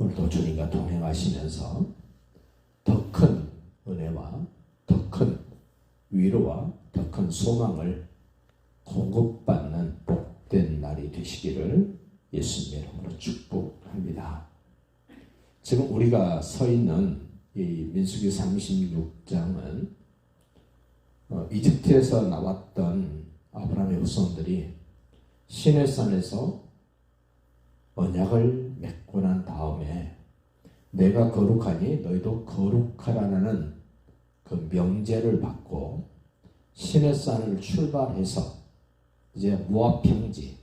오늘도 주님과 동행하시면서 더 큰 은혜와 더 큰 위로와 더 큰 소망을 공급받는 복된 날이 되시기를 예수님의 이름으로 축복합니다. 지금 우리가 서 있는 이 민수기 36장은 이집트에서 나왔던 아브라함의 후손들이 시내산에서 언약을 맺고 난 다음에 내가 거룩하니 너희도 거룩하라는 그 명제를 받고 시내산을 출발해서 이제 모압 평지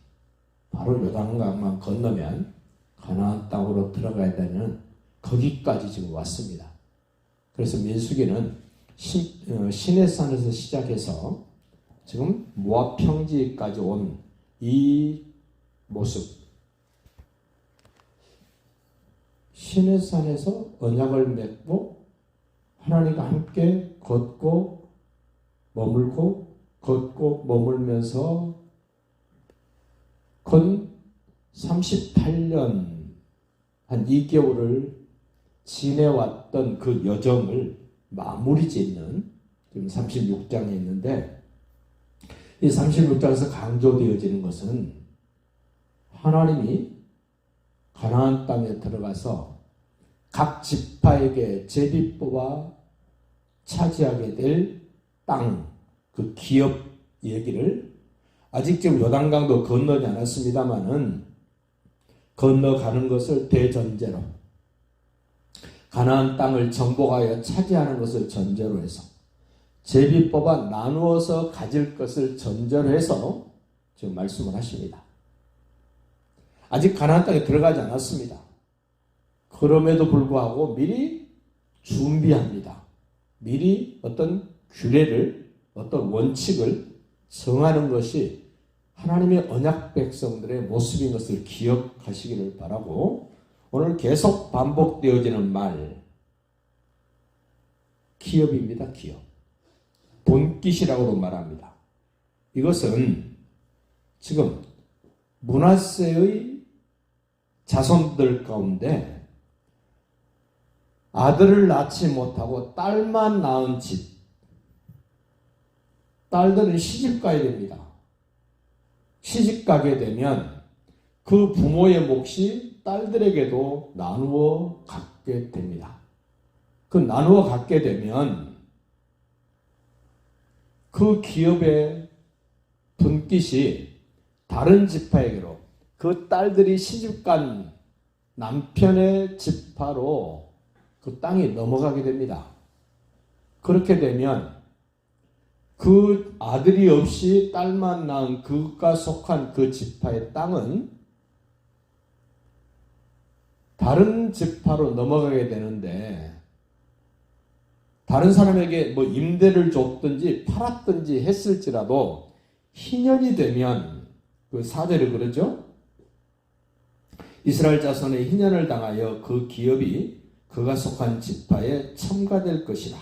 바로 요단강만 건너면 가나안 땅으로 들어가야 되는 거기까지 지금 왔습니다. 그래서 민수기는 시내산에서 시작해서 지금 모압 평지까지 온 이 모습, 시내산에서 언약을 맺고 하나님과 함께 걷고 머물고 걷고 머물면서 건 38년 한 2개월을 지내왔던 그 여정을 마무리 짓는 지금 36장에 있는데, 이 36장에서 강조되어지는 것은 하나님이 가나안 땅에 들어가서 각 지파에게 제비 뽑아 차지하게 될 땅, 그 기업 얘기를 아직 지금 요단강도 건너지 않았습니다마는 건너가는 것을 대전제로, 가나안 땅을 정복하여 차지하는 것을 전제로 해서, 제비 뽑아 나누어서 가질 것을 전제로 해서 지금 말씀을 하십니다. 아직 가나안 땅에 들어가지 않았습니다. 그럼에도 불구하고 미리 준비합니다. 미리 어떤 규례를, 어떤 원칙을 정하는 것이 하나님의 언약 백성들의 모습인 것을 기억하시기를 바라고, 오늘 계속 반복되어지는 말, 기업입니다. 기업. 본깃이라고 말합니다. 이것은 지금 므낫세의 자손들 가운데 아들을 낳지 못하고 딸만 낳은 집, 딸들은 시집 가야 됩니다. 시집 가게 되면 그 부모의 몫이 딸들에게도 나누어 갖게 됩니다. 그 나누어 갖게 되면 그 기업의 분깃이 다른 지파에게로, 그 딸들이 시집간 남편의 지파로 그 땅이 넘어가게 됩니다. 그렇게 되면 그 아들이 없이 딸만 낳은 그가 속한 그 지파의 땅은 다른 지파로 넘어가게 되는데, 다른 사람에게 뭐 임대를 줬든지 팔았든지 했을지라도 희년이 되면, 그 사제를 그러죠. 이스라엘 자손의 희년을 당하여 그 기업이 그가 속한 지파에 첨가될 것이라.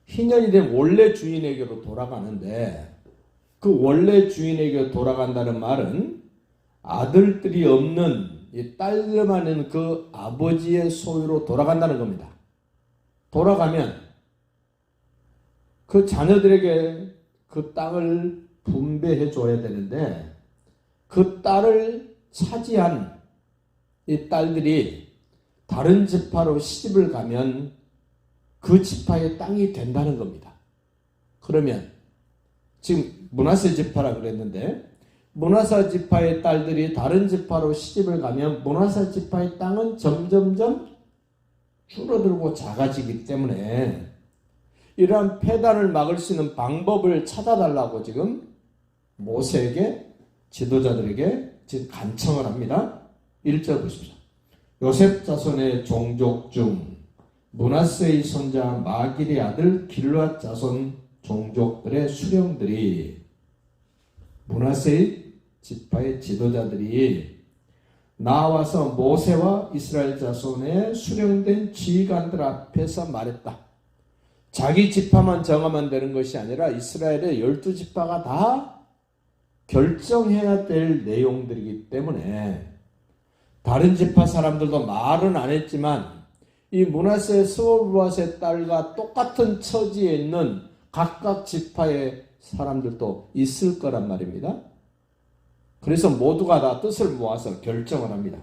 희년이 된 원래 주인에게로 돌아가는데, 그 원래 주인에게 돌아간다는 말은 아들들이 없는 이 딸들만 있는 그 아버지의 소유로 돌아간다는 겁니다. 돌아가면 그 자녀들에게 그 땅을 분배해 줘야 되는데, 그 딸을 차지한 이 딸들이 다른 지파로 시집을 가면 그 지파의 땅이 된다는 겁니다. 그러면 지금 므낫세 지파라 그랬는데, 므낫세 지파의 딸들이 다른 지파로 시집을 가면 므낫세 지파의 땅은 점점점 줄어들고 작아지기 때문에 이러한 폐단을 막을 수 있는 방법을 찾아달라고 지금 모세에게, 지도자들에게 지금 간청을 합니다. 1절 보십시오. 요셉 자손의 종족 중 므낫세의 손자 마길의 아들 길르앗 자손 종족들의 수령들이, 므낫세의 지파의 지도자들이 나와서 모세와 이스라엘 자손의 수령된 지휘관들 앞에서 말했다. 자기 지파만 정하면 되는 것이 아니라 이스라엘의 12지파가 다 결정해야 될 내용들이기 때문에 다른 지파 사람들도 말은 안 했지만 이 므낫세 스올부앗의 딸과 똑같은 처지에 있는 각각 지파의 사람들도 있을 거란 말입니다. 그래서 모두가 다 뜻을 모아서 결정을 합니다.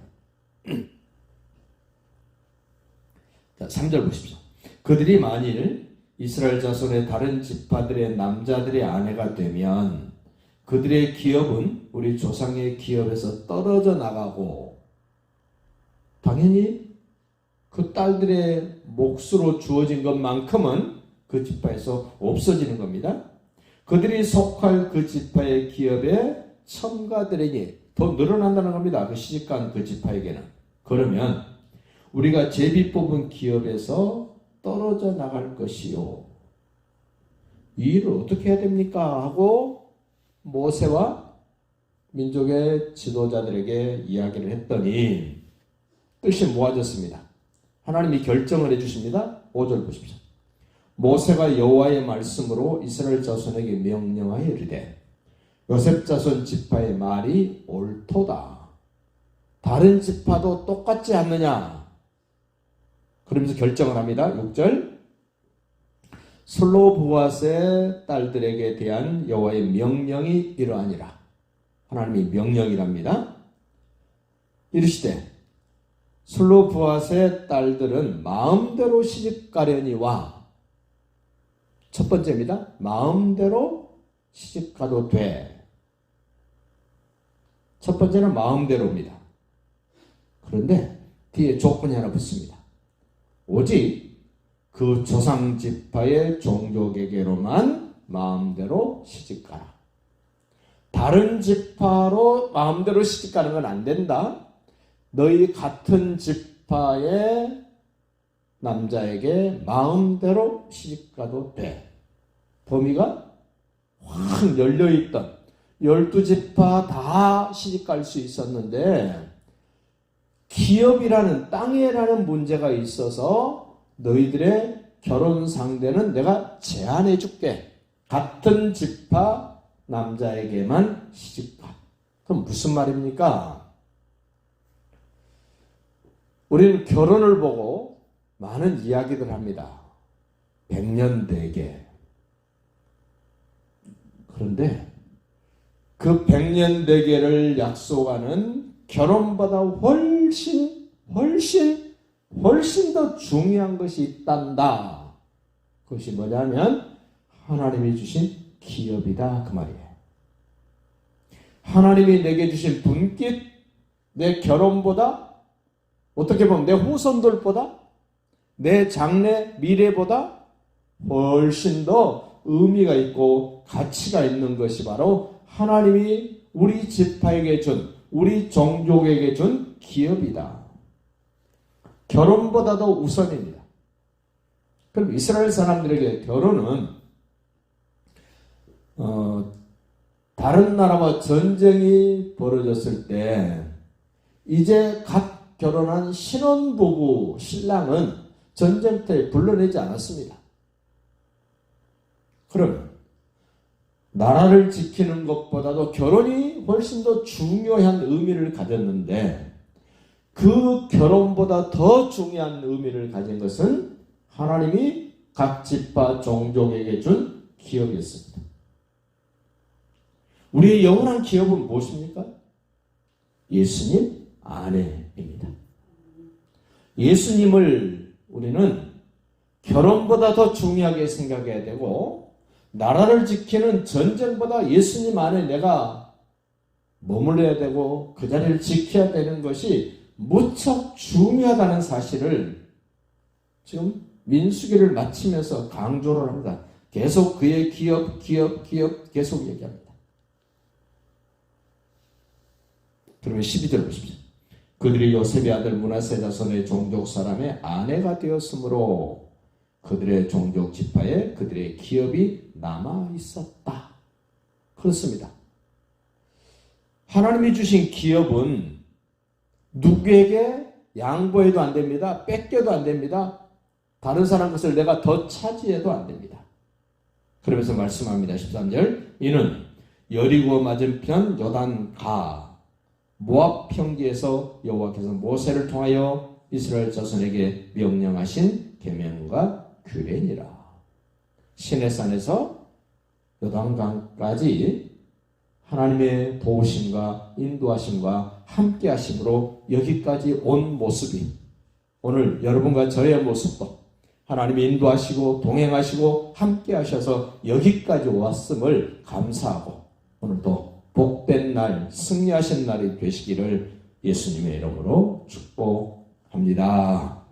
자, 3절 보십시오. 그들이 만일 이스라엘 자손의 다른 지파들의 남자들의 아내가 되면 그들의 기업은 우리 조상의 기업에서 떨어져 나가고 당연히 그 딸들의 몫으로 주어진 것만큼은 그 지파에서 없어지는 겁니다. 그들이 속할 그 지파의 기업에 첨가되리니 더 늘어난다는 겁니다. 그 시집간 그 지파에게는. 그러면 우리가 제비 뽑은 기업에서 떨어져 나갈 것이요. 이 일을 어떻게 해야 됩니까? 하고 모세와 민족의 지도자들에게 이야기를 했더니 뜻이 모아졌습니다. 하나님이 결정을 해주십니다. 5절 보십시오. 모세가 여호와의 말씀으로 이스라엘 자손에게 명령하여 이르되 요셉 자손 지파의 말이 옳도다. 다른 지파도 똑같지 않느냐? 그러면서 결정을 합니다. 6절 슬로브앗의 딸들에게 대한 여호와의 명령이 이러하니라. 하나님이 명령이랍니다. 이르시되 슬로브앗의 딸들은 마음대로 시집가려니와 첫 번째입니다. 마음대로 시집가도 돼. 첫 번째는 마음대로입니다. 그런데 뒤에 조건이 하나 붙습니다. 오직 그 조상 지파의 종족에게로만 마음대로 시집가라. 다른 지파로 마음대로 시집가는 건 안 된다. 너희 같은 지파의 남자에게 마음대로 시집가도 돼. 범위가 확 열려있던 12지파 다 시집갈 수 있었는데 기업이라는 땅이라는 문제가 있어서 너희들의 결혼 상대는 내가 제한해 줄게. 같은 지파 남자에게만 시집가. 그럼 무슨 말입니까? 우리는 결혼을 보고 많은 이야기들 합니다. 100년 대계. 그런데 그 100년 대계를 약속하는 결혼보다 훨씬 더 중요한 것이 있단다. 그것이 뭐냐면 하나님이 주신 기업이다. 그 말이에요. 하나님이 내게 주신 분깃, 내 결혼보다 어떻게 보면 내 후손들보다 내 장래 미래보다 훨씬 더 의미가 있고 가치가 있는 것이 바로 하나님이 우리 지파에게 준, 우리 종족에게 준 기업이다. 결혼보다도 우선입니다. 그럼 이스라엘 사람들에게 결혼은 다른 나라와 전쟁이 벌어졌을 때 이제 갓 결혼한 신혼부부 신랑은 전쟁터에 불러내지 않았습니다. 그럼 나라를 지키는 것보다도 결혼이 훨씬 더 중요한 의미를 가졌는데 그 결혼보다 더 중요한 의미를 가진 것은 하나님이 각 지파 종족에게 준 기업이었습니다. 우리의 영원한 기업은 무엇입니까? 예수님 아내입니다. 예수님을 우리는 결혼보다 더 중요하게 생각해야 되고 나라를 지키는 전쟁보다 예수님 안에 내가 머물러야 되고 그 자리를 지켜야 되는 것이 무척 중요하다는 사실을 지금 민수기를 마치면서 강조를 합니다. 계속 그의 기업 계속 얘기합니다. 그러면 12절 보십시오. 그들이 요셉의 아들 므낫세 자손의 종족 사람의 아내가 되었으므로 그들의 종족 지파에 그들의 기업이 남아 있었다. 그렇습니다. 하나님이 주신 기업은 누구에게 양보해도 안 됩니다. 뺏겨도 안 됩니다. 다른 사람 것을 내가 더 차지해도 안 됩니다. 그러면서 말씀합니다. 13절 이는 여리고 맞은편 요단가 모압 평지에서 여호와께서 모세를 통하여 이스라엘 자손에게 명령하신 계명과 규례니라. 시내산에서 요단강까지 하나님의 도우심과 인도하심과 함께하심으로 여기까지 온 모습이 오늘 여러분과 저의 모습도 하나님이 인도하시고 동행하시고 함께하셔서 여기까지 왔음을 감사하고 오늘도 복된 날, 승리하신 날이 되시기를 예수님의 이름으로 축복합니다.